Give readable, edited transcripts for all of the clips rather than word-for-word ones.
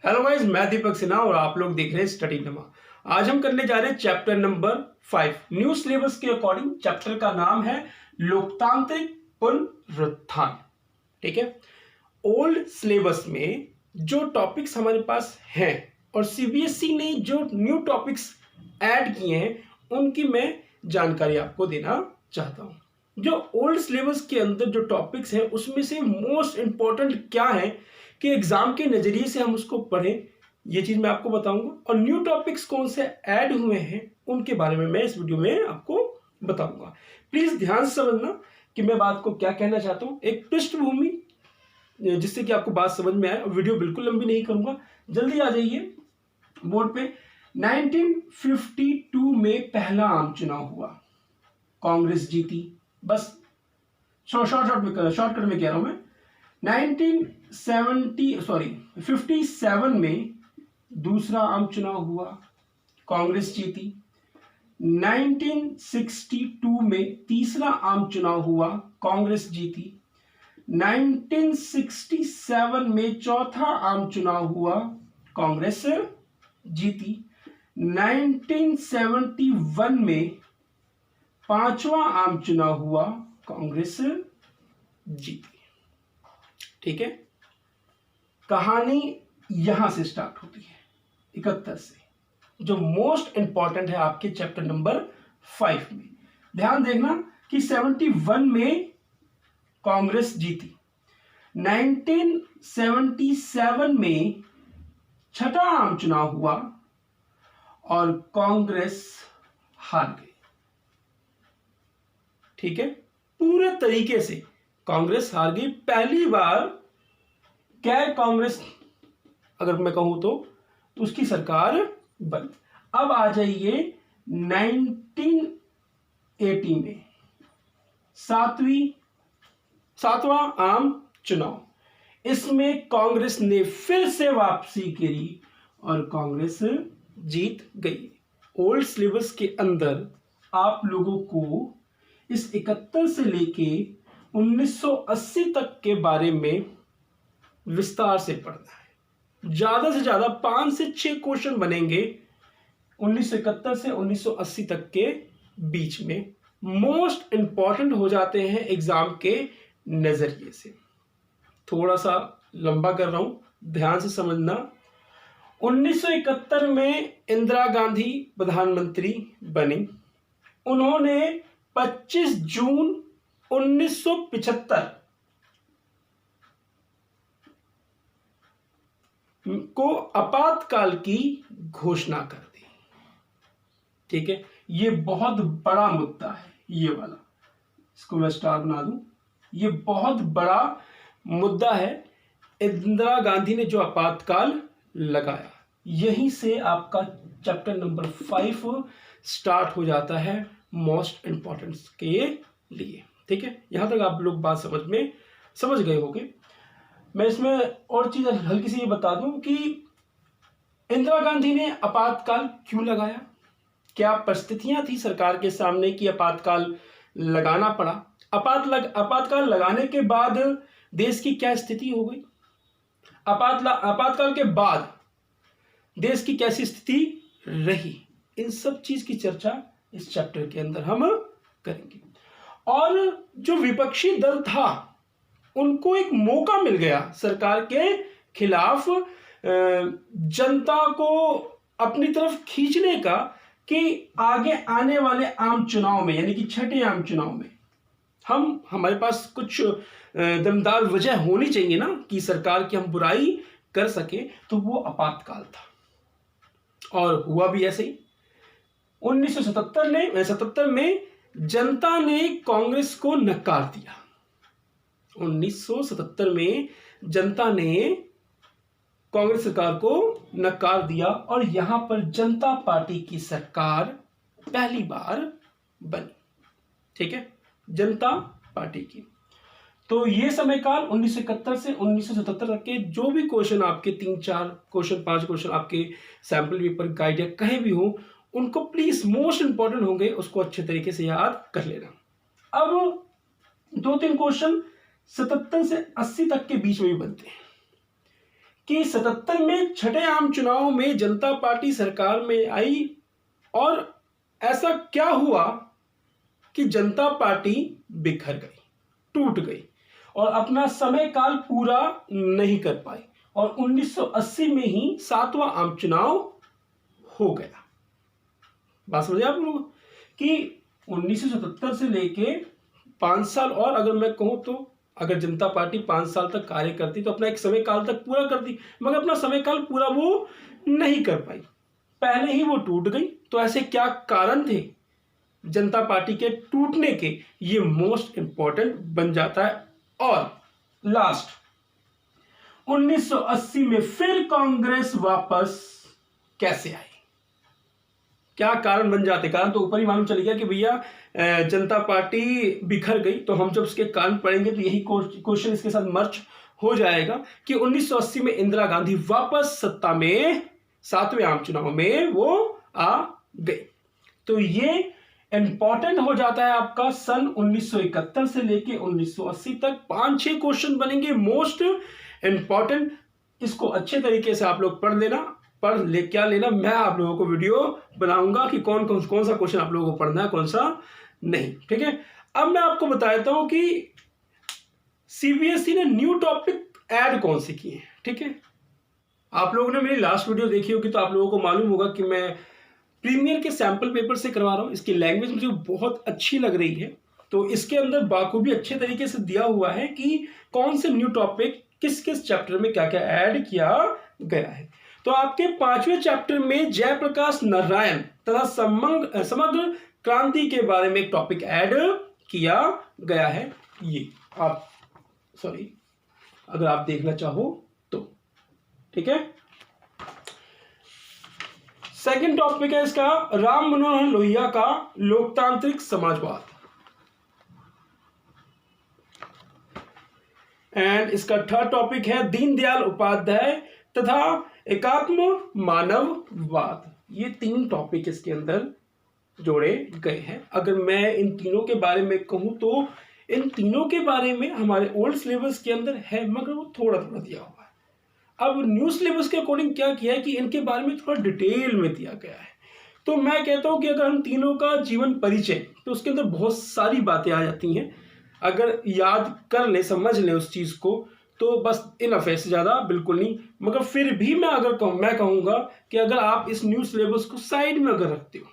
Hello guys, मैं दीपक सिन्हा और आप लोग देख रहे हैं स्टडी नमा। आज हम करने जा रहे हैं चैप्टर नंबर 5 न्यू सिलेबस के अकॉर्डिंग। चैप्टर का नाम है लोकतांत्रिक पुनरुत्थान। ठीक है, ओल्ड सिलेबस में जो टॉपिक्स हमारे पास हैं और सीबीएसई ने जो न्यू टॉपिक्स ऐड किए हैं उनकी मैं जानकारी आपको देना चाहता हूं। जो ओल्ड सिलेबस के अंदर जो टॉपिक्स हैं उसमें से मोस्ट इंपॉर्टेंट क्या है कि एग्जाम के नजरिए से हम उसको पढ़ें, ये चीज मैं आपको बताऊंगा। और न्यू टॉपिक्स कौन से ऐड हुए हैं उनके बारे में मैं इस वीडियो में आपको बताऊंगा। प्लीज ध्यान से समझना कि मैं बात को क्या कहना चाहता हूं, एक पृष्ठभूमि जिससे कि आपको बात समझ में आए। वीडियो बिल्कुल लंबी नहीं करूंगा, जल्दी आ जाइए बोर्ड पे। 1952 में पहला आम चुनाव हुआ, कांग्रेस जीती। बस शॉर्टकट में कह रहा हूं मैं। 57 में दूसरा आम चुनाव हुआ, कांग्रेस जीती। 1962 में तीसरा आम चुनाव हुआ, कांग्रेस जीती। 1967 में चौथा आम चुनाव हुआ, कांग्रेस जीती। 1971 में पांचवा आम चुनाव हुआ, कांग्रेस जीती। ठीक है, कहानी यहां से स्टार्ट होती है 71 से, जो मोस्ट इंपॉर्टेंट है आपके चैप्टर नंबर 5 में। ध्यान देखना कि 71 में कांग्रेस जीती। 1977 में छठा आम चुनाव हुआ और कांग्रेस हार गई। ठीक है, पूरे तरीके से कांग्रेस हार गई। पहली बार गैर कांग्रेस अगर मैं कहूं तो उसकी सरकार बनी। अब आ जाइए 1980 में सातवां आम चुनाव। इसमें कांग्रेस ने फिर से वापसी करी और कांग्रेस जीत गई। ओल्ड सिलेबस के अंदर आप लोगों को इस 71 से लेके 1980 तक के बारे में विस्तार से पढ़ना है। ज्यादा से ज्यादा 5 से 6 क्वेश्चन बनेंगे 1971 से 1980 तक के बीच में। मोस्ट इंपॉर्टेंट हो जाते हैं एग्जाम के नजरिए से। थोड़ा सा लंबा कर रहा हूं, ध्यान से समझना। 1971 में इंदिरा गांधी प्रधानमंत्री बनी। उन्होंने 25 जून 1975 को आपातकाल की घोषणा कर दी। ठीक है, ये बहुत बड़ा मुद्दा है, ये वाला, इसको मैं स्टार बना दूं। ये बहुत बड़ा मुद्दा है। इंदिरा गांधी ने जो आपातकाल लगाया, यहीं से आपका चैप्टर नंबर 5 स्टार्ट हो जाता है मोस्ट इंपॉर्टेंस के लिए। ठीक है, यहां तक आप लोग बात समझ गए होंगे। मैं इसमें और चीज हल्की सी ये बता दूं कि इंदिरा गांधी ने आपातकाल क्यों लगाया, क्या परिस्थितियां थी सरकार के सामने कि आपातकाल लगाना पड़ा। आपातकाल लगाने के बाद देश की क्या स्थिति हो गई, आपातकाल के बाद देश की कैसी स्थिति रही, इन सब चीज की चर्चा इस चैप्टर के अंदर हम करेंगे। और जो विपक्षी दल था उनको एक मौका मिल गया सरकार के खिलाफ जनता को अपनी तरफ खींचने का, कि आगे आने वाले आम चुनाव में, यानी कि छठे आम चुनाव में हमारे पास कुछ दमदार वजह होनी चाहिए ना कि सरकार की हम बुराई कर सके, तो वो आपातकाल था। और हुआ भी ऐसे ही। 1977 में जनता ने कांग्रेस को नकार दिया। 1977 में जनता ने कांग्रेस सरकार को नकार दिया और यहां पर जनता पार्टी की सरकार पहली बार बनी। ठीक है, जनता पार्टी की। तो ये समयकाल 1971 से 1977 तक के जो भी क्वेश्चन आपके 3-4 क्वेश्चन 5 क्वेश्चन आपके सैंपल पेपर गाइड या कहीं भी हो, उनको प्लीज मोस्ट इंपॉर्टेंट होंगे, उसको अच्छे तरीके से याद कर लेना। अब 2-3 क्वेश्चन 77 से 80 तक के बीच में भी बनते हैं कि 77 में छठे आम चुनाव में जनता पार्टी सरकार में आई और ऐसा क्या हुआ कि जनता पार्टी बिखर गई, टूट गई और अपना समय काल पूरा नहीं कर पाई और 1980 में ही 7वां आम चुनाव हो गया। बात समझे आप लोग कि 1977 से लेके 5 साल, और अगर मैं कहूं तो अगर जनता पार्टी 5 साल तक कार्य करती तो अपना एक समय काल तक पूरा करती, मगर अपना समय काल पूरा वो नहीं कर पाई, पहले ही वो टूट गई। तो ऐसे क्या कारण थे जनता पार्टी के टूटने के, ये मोस्ट इंपॉर्टेंट बन जाता है। और लास्ट 1980 में फिर कांग्रेस वापस कैसे आई, क्या कारण बन जाते। कारण तो ऊपर ही मालूम चल गया कि भैया जनता पार्टी बिखर गई, तो हम जब उसके कारण पढ़ेंगे तो यही क्वेश्चन इसके साथ मर्ज हो जाएगा कि 1980 में इंदिरा गांधी वापस सत्ता में 7वें आम चुनाव में वो आ गई। तो ये इंपॉर्टेंट हो जाता है आपका सन 1971 से लेके 1980 तक 5-6 क्वेश्चन बनेंगे मोस्ट इंपॉर्टेंट। इसको अच्छे तरीके से आप लोग पढ़ लेना, क्या लेना, मैं आप लोगों को वीडियो बनाऊंगा कि कौन सा क्वेश्चन आप लोगों को पढ़ना है, कौन सा नहीं। ठीक है, अब मैं आपको बताता हूं कि सीबीएसई ने न्यू टॉपिक ऐड कौन से किए हैं। ठीक है, आप लोगों ने मेरी लास्ट वीडियो देखी होगी तो आप लोगों को मालूम होगा कि मैं प्रीमियर के सैंपल पेपर से करवा रहा हूं। इसकी लैंग्वेज मुझे बहुत अच्छी लग रही है, तो इसके अंदर बाखूबी अच्छे तरीके से दिया हुआ है कि कौन से न्यू टॉपिक किस किस चैप्टर में क्या क्या ऐड किया गया है। तो आपके 5वें चैप्टर में जयप्रकाश नारायण तथा समग्र क्रांति के बारे में एक टॉपिक ऐड किया गया है। ये आप अगर आप देखना चाहो तो ठीक है। सेकंड टॉपिक है इसका राम मनोहर लोहिया का लोकतांत्रिक समाजवाद, एंड इसका थर्ड टॉपिक है दीनदयाल उपाध्याय तथा एकात्म मानववाद। ये 3 टॉपिक इसके अंदर जोड़े गए हैं। अगर मैं इन तीनों के बारे में कहूं तो इन तीनों के बारे में हमारे ओल्ड सिलेबस के अंदर है, मगर वो थोड़ा थोड़ा दिया हुआ है। अब न्यू सिलेबस के अकॉर्डिंग क्या किया है कि इनके बारे में थोड़ा डिटेल में दिया गया है। तो मैं कहता हूं कि अगर हम तीनों का जीवन परिचय, तो उसके अंदर बहुत सारी बातें आ जाती हैं। अगर याद कर ले, समझ ले उस चीज को, तो बस इनफ है, इससे ज्यादा बिल्कुल नहीं। मगर फिर भी मैं कहूंगा कि अगर आप इस न्यू सिलेबस को साइड में अगर रखते हो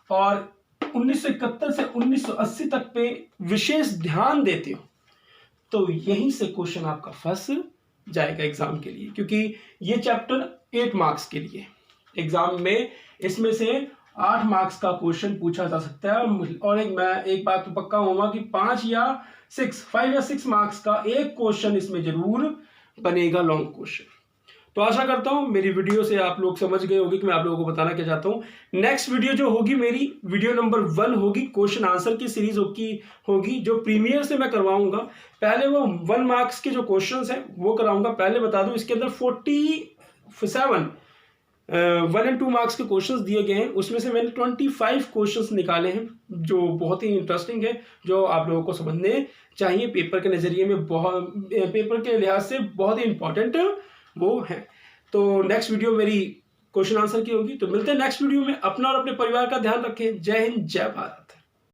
और 1971 से 1980 तक पे विशेष ध्यान देते हो, तो यहीं से क्वेश्चन आपका फंस जाएगा एग्जाम के लिए, क्योंकि ये चैप्टर 8 मार्क्स के लिए एग्जाम में इसमें से 8 मार्क्स का क्वेश्चन पूछा जा सकता है। और मैं एक बात तो पक्का होगा कि 5 या 6 मार्क्स का एक क्वेश्चन इसमें जरूर बनेगा, लॉन्ग क्वेश्चन। तो आशा करता हूं मेरी वीडियो से आप लोग समझ गए होंगे कि मैं आप लोगों को बताना क्या चाहता हूं। नेक्स्ट वीडियो जो होगी मेरी वीडियो नंबर 1 होगी, क्वेश्चन आंसर की सीरीज होगी जो प्रीमियर से मैं करवाऊंगा। पहले वो 1 मार्क्स के जो क्वेश्चंस हैं वो कराऊंगा। पहले बता दूं इसके अंदर 47 1 और 2 मार्क्स के क्वेश्चंस दिए गए हैं, उसमें से मैंने 25 क्वेश्चंस निकाले हैं जो बहुत ही इंटरेस्टिंग है, जो आप लोगों को समझने चाहिए। पेपर के नजरिए में पेपर के लिहाज से बहुत ही इंपॉर्टेंट वो है। तो नेक्स्ट वीडियो मेरी क्वेश्चन आंसर की होगी। तो मिलते हैं नेक्स्ट वीडियो में। अपना और अपने परिवार का ध्यान रखें। जय हिंद, जय भारत।